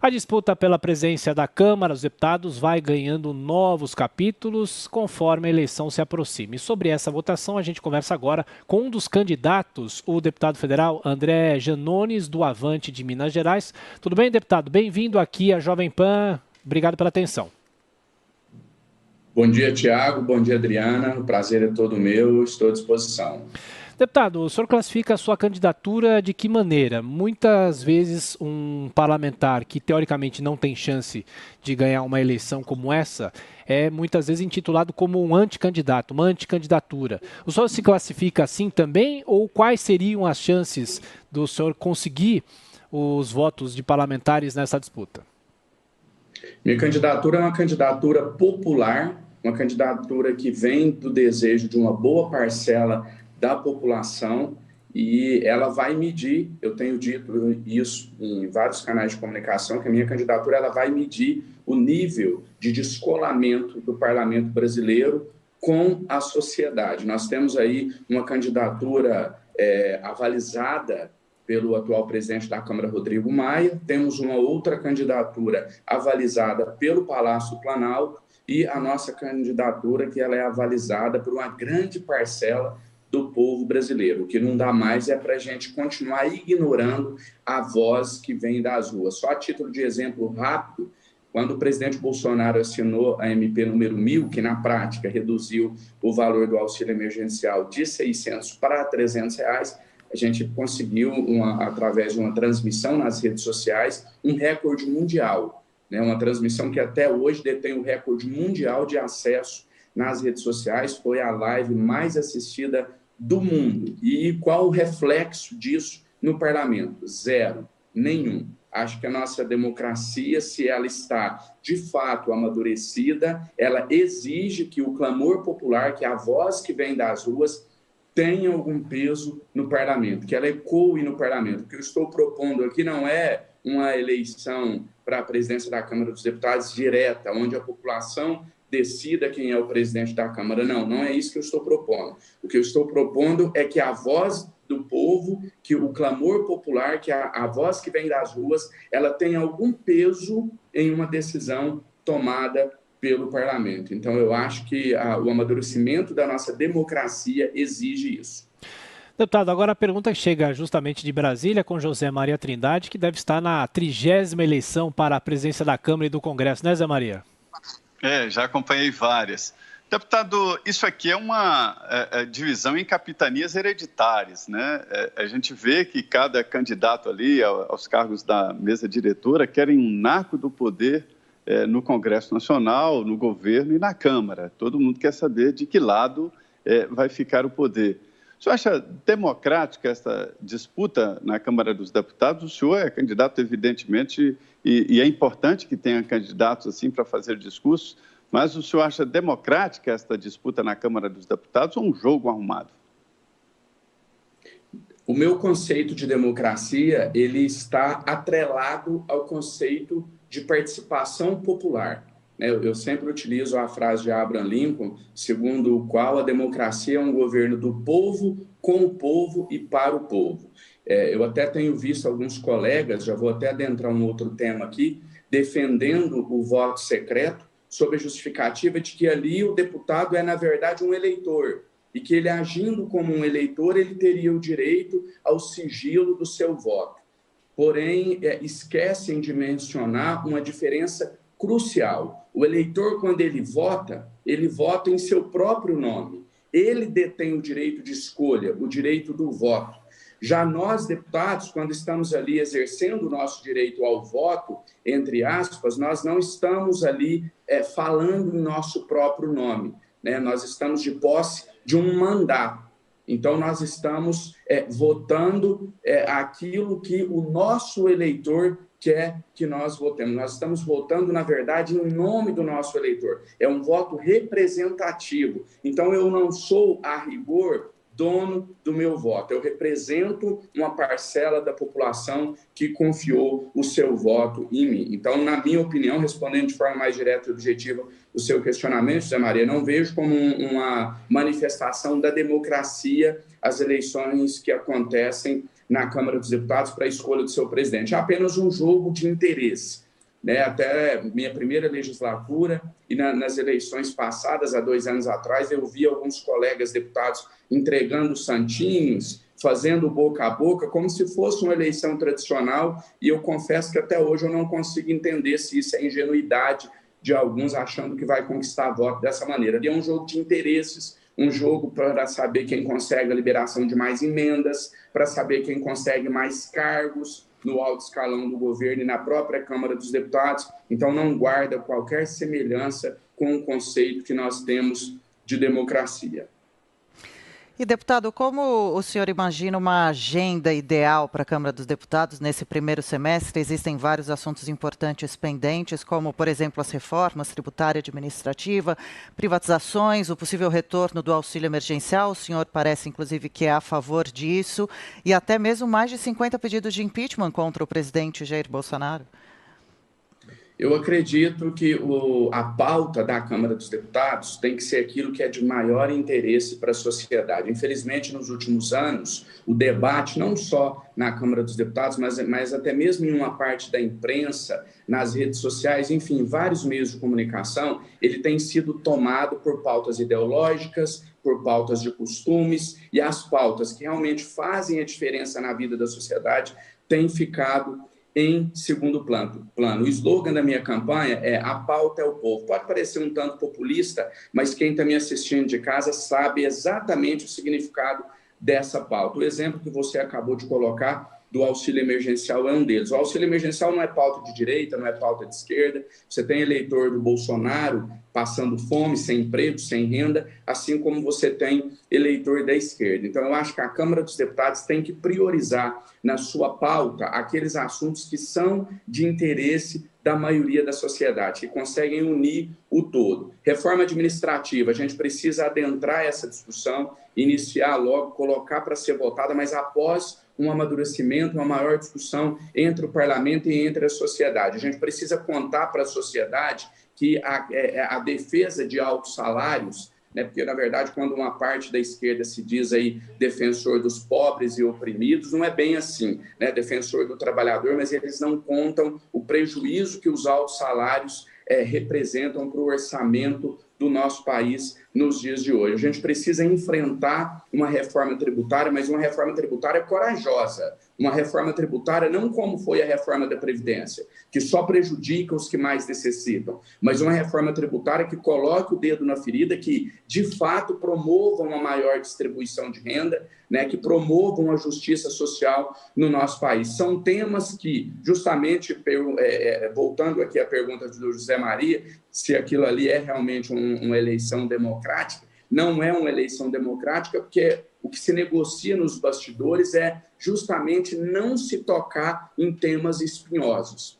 A disputa pela presidência da Câmara dos Deputados vai ganhando novos capítulos conforme a eleição se aproxima. E sobre essa votação, a gente conversa agora com um dos candidatos, o deputado federal André Janones, do Avante de Minas Gerais. Tudo bem, deputado? Bem-vindo aqui à Jovem Pan. Obrigado pela atenção. Bom dia, Tiago. Bom dia, Adriana. O prazer é todo meu. Estou à disposição. Deputado, o senhor classifica a sua candidatura de que maneira? Muitas vezes um parlamentar que teoricamente não tem chance de ganhar uma eleição como essa é muitas vezes intitulado como um anticandidato, uma anticandidatura. O senhor se classifica assim também ou quais seriam as chances do senhor conseguir os votos de parlamentares nessa disputa? Minha candidatura é uma candidatura popular, uma candidatura que vem do desejo de uma boa parcela da população e ela vai medir, eu tenho dito isso em vários canais de comunicação, que a minha candidatura ela vai medir o nível de descolamento do parlamento brasileiro com a sociedade. Nós temos aí uma candidatura avalizada pelo atual presidente da Câmara, Rodrigo Maia, temos uma outra candidatura avalizada pelo Palácio Planalto e a nossa candidatura que ela é avalizada por uma grande parcela do povo brasileiro. O que não dá mais é para a gente continuar ignorando a voz que vem das ruas. Só a título de exemplo rápido, quando o presidente Bolsonaro assinou a MP número 1000, que na prática reduziu o valor do auxílio emergencial de R$600 para R$300, a gente conseguiu, através de uma transmissão nas redes sociais, um recorde mundial, né? Uma transmissão que até hoje detém o recorde mundial de acesso nas redes sociais, foi a live mais assistida do mundo. E qual o reflexo disso no parlamento? Zero, nenhum. Acho que a nossa democracia, se ela está de fato amadurecida, ela exige que o clamor popular, que a voz que vem das ruas, tenha algum peso no parlamento, que ela ecoe no parlamento. O que eu estou propondo aqui não é uma eleição para a presidência da Câmara dos Deputados direta, onde a população decida quem é o presidente da Câmara. Não, não é isso que eu estou propondo. O que eu estou propondo é que a voz do povo, que o clamor popular, que a voz que vem das ruas, ela tenha algum peso em uma decisão tomada pelo parlamento. Então, eu acho que o amadurecimento da nossa democracia exige isso. Deputado, agora a pergunta chega justamente de Brasília com José Maria Trindade, que deve estar na 30ª eleição para a presidência da Câmara e do Congresso, né, Zé Maria? Já acompanhei várias. Deputado, isso aqui é uma divisão em capitanias hereditárias, né? A gente vê que cada candidato ali aos cargos da mesa diretora querem um naco do poder no Congresso Nacional, no governo e na Câmara. Todo mundo quer saber de que lado vai ficar o poder. O senhor acha democrática essa disputa na Câmara dos Deputados? O senhor é candidato, evidentemente, e é importante que tenha candidatos assim para fazer discursos, mas o senhor acha democrática esta disputa na Câmara dos Deputados ou um jogo arrumado? O meu conceito de democracia, ele está atrelado ao conceito de participação popular. Eu sempre utilizo a frase de Abraham Lincoln, segundo o qual a democracia é um governo do povo, com o povo e para o povo. Eu até tenho visto alguns colegas, já vou até adentrar um outro tema aqui, defendendo o voto secreto, sob a justificativa de que ali o deputado é, na verdade, um eleitor, e que ele, agindo como um eleitor, ele teria o direito ao sigilo do seu voto. Porém, esquecem de mencionar uma diferença crucial. O eleitor, quando ele vota em seu próprio nome. Ele detém o direito de escolha, o direito do voto. Já nós, deputados, quando estamos ali exercendo o nosso direito ao voto, entre aspas, nós não estamos ali falando em nosso próprio nome, né? Nós estamos de posse de um mandato. Então, nós estamos votando aquilo que o nosso eleitor quer que nós votemos. Nós estamos votando, na verdade, em nome do nosso eleitor. É um voto representativo. Então, eu não sou, a rigor, dono do meu voto. Eu represento uma parcela da população que confiou o seu voto em mim. Então, na minha opinião, respondendo de forma mais direta e objetiva o seu questionamento, Zé Maria, não vejo como uma manifestação da democracia as eleições que acontecem na Câmara dos Deputados para a escolha do seu presidente. É apenas um jogo de interesse. né, até minha primeira legislatura e nas eleições passadas, há 2 anos atrás, eu vi alguns colegas deputados entregando santinhos, fazendo boca a boca, como se fosse uma eleição tradicional, e eu confesso que até hoje eu não consigo entender se isso é ingenuidade de alguns achando que vai conquistar voto dessa maneira. Ali é um jogo de interesses, um jogo para saber quem consegue a liberação de mais emendas, para saber quem consegue mais cargos no alto escalão do governo e na própria Câmara dos Deputados. Então, não guarda qualquer semelhança com o conceito que nós temos de democracia. E, deputado, como o senhor imagina uma agenda ideal para a Câmara dos Deputados nesse primeiro semestre? Existem vários assuntos importantes pendentes, como, por exemplo, as reformas tributária e administrativa, privatizações, o possível retorno do auxílio emergencial. O senhor parece, inclusive, que é a favor disso, e até mesmo mais de 50 pedidos de impeachment contra o presidente Jair Bolsonaro. Eu acredito que a pauta da Câmara dos Deputados tem que ser aquilo que é de maior interesse para a sociedade. Infelizmente, nos últimos anos, o debate, não só na Câmara dos Deputados, mas até mesmo em uma parte da imprensa, nas redes sociais, enfim, vários meios de comunicação, ele tem sido tomado por pautas ideológicas, por pautas de costumes, e as pautas que realmente fazem a diferença na vida da sociedade têm ficado em segundo plano. O slogan da minha campanha é "A pauta é o povo". Pode parecer um tanto populista, mas quem está me assistindo de casa sabe exatamente o significado dessa pauta. O exemplo que você acabou de colocar do auxílio emergencial é um deles. O auxílio emergencial não é pauta de direita, não é pauta de esquerda. Você tem eleitor do Bolsonaro passando fome, sem emprego, sem renda, assim como você tem eleitor da esquerda. Então, eu acho que a Câmara dos Deputados tem que priorizar na sua pauta aqueles assuntos que são de interesse da maioria da sociedade, que conseguem unir o todo. Reforma administrativa, a gente precisa adentrar essa discussão, iniciar logo, colocar para ser votada, mas após um amadurecimento, uma maior discussão entre o parlamento e entre a sociedade. A gente precisa contar para a sociedade que a defesa de altos salários, né, porque, na verdade, quando uma parte da esquerda se diz aí defensor dos pobres e oprimidos, não é bem assim, né, defensor do trabalhador, mas eles não contam o prejuízo que os altos salários representam para o orçamento do nosso país nos dias de hoje. A gente precisa enfrentar uma reforma tributária, mas uma reforma tributária corajosa, uma reforma tributária não como foi a reforma da Previdência, que só prejudica os que mais necessitam, mas uma reforma tributária que coloque o dedo na ferida, que de fato promova uma maior distribuição de renda, né, que promovam a justiça social no nosso país. São temas que, justamente, voltando aqui à pergunta do José Maria, se aquilo ali é realmente uma eleição democrática, não é uma eleição democrática, porque o que se negocia nos bastidores é justamente não se tocar em temas espinhosos.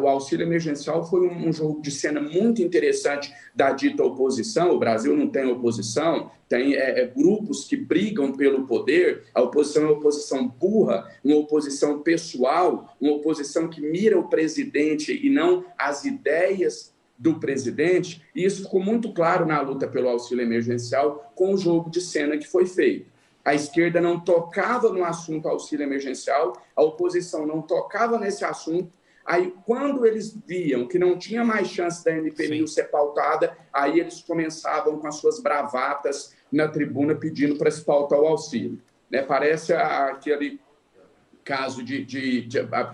O auxílio emergencial foi um jogo de cena muito interessante da dita oposição. O Brasil não tem oposição, tem grupos que brigam pelo poder. A oposição é uma oposição burra, uma oposição pessoal, uma oposição que mira o presidente e não as ideias do presidente, e isso ficou muito claro na luta pelo auxílio emergencial com o jogo de cena que foi feito. A esquerda não tocava no assunto auxílio emergencial, a oposição não tocava nesse assunto. Aí, quando eles viam que não tinha mais chance da MP1000 ser pautada, aí eles começavam com as suas bravatas na tribuna pedindo para se pautar o auxílio. Parece aquele caso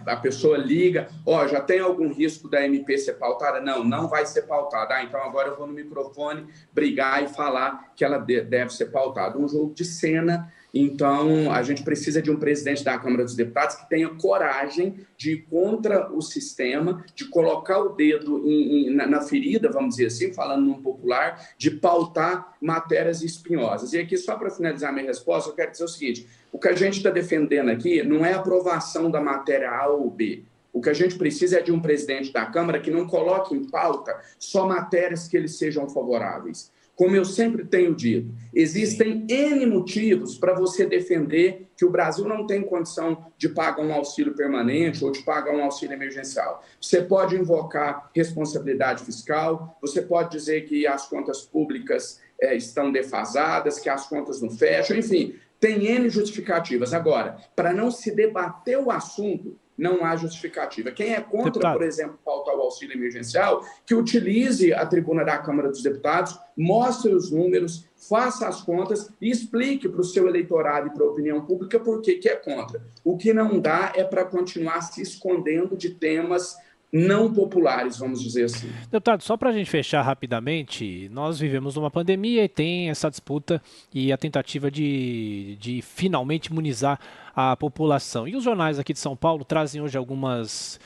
a pessoa liga, já tem algum risco da MP ser pautada? Não vai ser pautada. Então agora eu vou no microfone brigar e falar que ela deve ser pautada. Um jogo de cena. Então, a gente precisa de um presidente da Câmara dos Deputados que tenha coragem de ir contra o sistema, de colocar o dedo na ferida, vamos dizer assim, falando num popular, de pautar matérias espinhosas. E aqui, só para finalizar minha resposta, eu quero dizer o seguinte: o que a gente está defendendo aqui não é a aprovação da matéria A ou B. O que a gente precisa é de um presidente da Câmara que não coloque em pauta só matérias que eles sejam favoráveis. Como eu sempre tenho dito, existem N motivos para você defender que o Brasil não tem condição de pagar um auxílio permanente ou de pagar um auxílio emergencial. Você pode invocar responsabilidade fiscal, você pode dizer que as contas públicas estão defasadas, que as contas não fecham, enfim, tem N justificativas. Agora, para não se debater o assunto, não há justificativa. Quem é contra, Deputado, por exemplo, pautar o auxílio emergencial, que utilize a tribuna da Câmara dos Deputados, mostre os números, faça as contas e explique para o seu eleitorado e para a opinião pública por que é contra. O que não dá é para continuar se escondendo de temas não populares, vamos dizer assim. deputado, só para a gente fechar rapidamente, nós vivemos uma pandemia e tem essa disputa e a tentativa de finalmente imunizar a população. E os jornais aqui de São Paulo trazem hoje algumas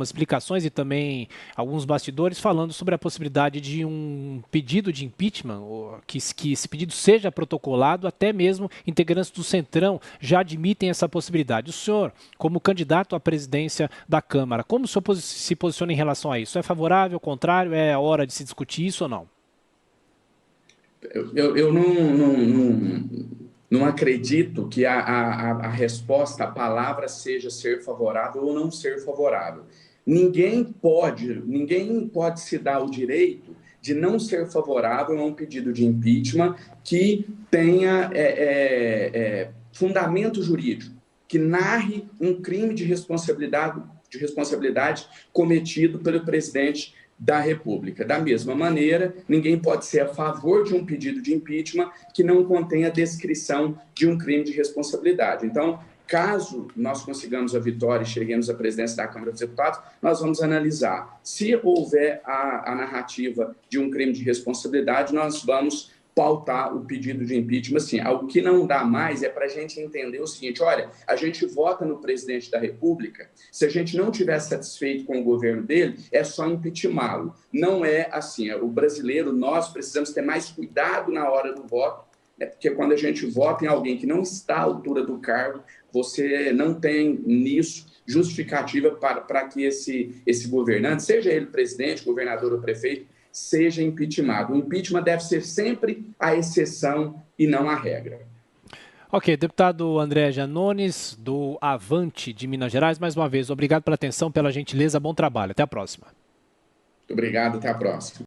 explicações e também alguns bastidores falando sobre a possibilidade de um pedido de impeachment, que esse pedido seja protocolado, até mesmo integrantes do Centrão já admitem essa possibilidade. O senhor, como candidato à presidência da Câmara, como o senhor se posiciona em relação a isso? É favorável, contrário? É a hora de se discutir isso ou não? Eu não acredito que a resposta, a palavra seja ser favorável ou não ser favorável. Ninguém pode se dar o direito de não ser favorável a um pedido de impeachment que tenha fundamento jurídico, que narre um crime de responsabilidade cometido pelo presidente da República. Da mesma maneira, ninguém pode ser a favor de um pedido de impeachment que não contenha descrição de um crime de responsabilidade. Então, caso nós consigamos a vitória e cheguemos à presidência da Câmara dos Deputados, nós vamos analisar. Se houver a narrativa de um crime de responsabilidade, nós vamos pautar o pedido de impeachment. Assim, o que não dá mais é para a gente entender o seguinte: olha, a gente vota no presidente da República, se a gente não estiver satisfeito com o governo dele, é só impeachmá-lo. Não é assim. O brasileiro, nós precisamos ter mais cuidado na hora do voto, porque quando a gente vota em alguém que não está à altura do cargo, você não tem nisso justificativa para que esse governante, seja ele presidente, governador ou prefeito, seja impeachmentado. O impeachment deve ser sempre a exceção e não a regra. Ok, deputado André Janones, do Avante de Minas Gerais, mais uma vez, obrigado pela atenção, pela gentileza, bom trabalho. Até a próxima. Muito obrigado, até a próxima.